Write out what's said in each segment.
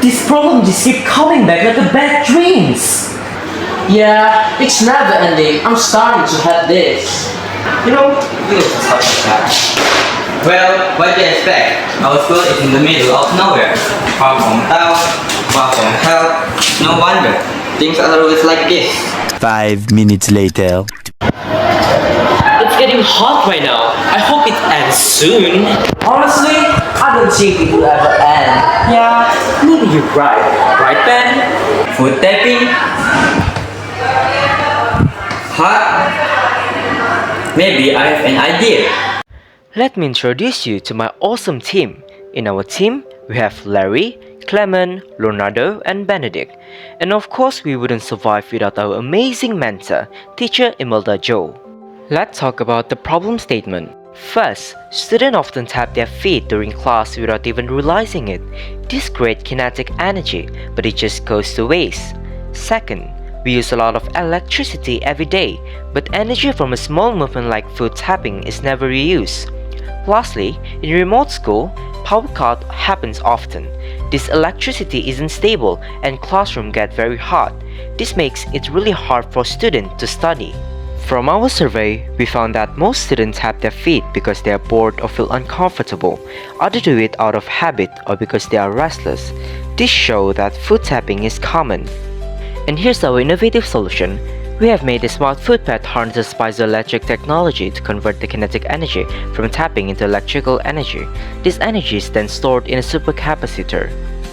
These problems just keep coming back like a bad dreams. Yeah, it's never ending. I'm starting to have this. We also start with that. Well, what do you expect? Our school is in the middle of nowhere. Far from town, far from help. No wonder. Things are always like this. 5 minutes later. It's getting hot right now. I hope it ends soon. Honestly, I don't think it will ever end. Yeah, maybe you're right. Right, Ben? Food tapping? Hot? Maybe I have an idea. Let me introduce you to my awesome team. In our team, we have Larry, Clement, Leonardo, and Benedict. And of course, we wouldn't survive without our amazing mentor, teacher Imelda Jo. Let's talk about the problem statement. First, students often tap their feet during class without even realizing it. This creates kinetic energy, but it just goes to waste. Second, we use a lot of electricity every day, but energy from a small movement like foot tapping is never reused. Lastly, in remote school, power cut happens often. This electricity isn't stable and classrooms get very hot. This makes it really hard for students to study. From our survey, we found that most students tap their feet because they are bored or feel uncomfortable. Others do it out of habit or because they are restless. This shows that foot tapping is common. And here's our innovative solution. We have made a smart foot pad harnesses piezoelectric technology to convert the kinetic energy from tapping into electrical energy. This energy is then stored in a supercapacitor.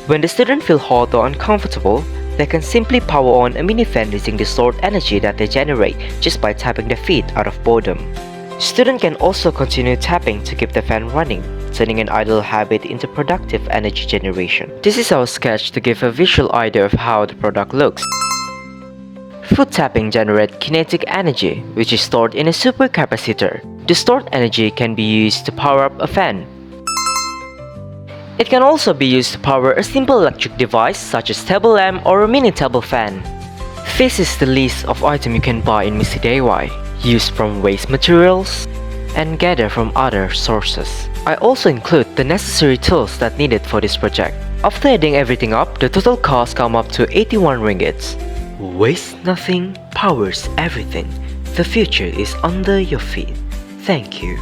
When the student feel hot or uncomfortable, they can simply power on a mini fan using the stored energy that they generate just by tapping their feet out of boredom. Students can also continue tapping to keep the fan running, turning an idle habit into productive energy generation. This is our sketch to give a visual idea of how the product looks. Foot tapping generates kinetic energy, which is stored in a supercapacitor. The stored energy can be used to power up a fan. It can also be used to power a simple electric device such as table lamp or a mini table fan. This is the list of items you can buy in Missy DIY, used from waste materials and gather from other sources. I also include the necessary tools that needed for this project. After adding everything up, the total cost come up to 81 ringgits. Waste nothing, powers everything. The future is under your feet. Thank you.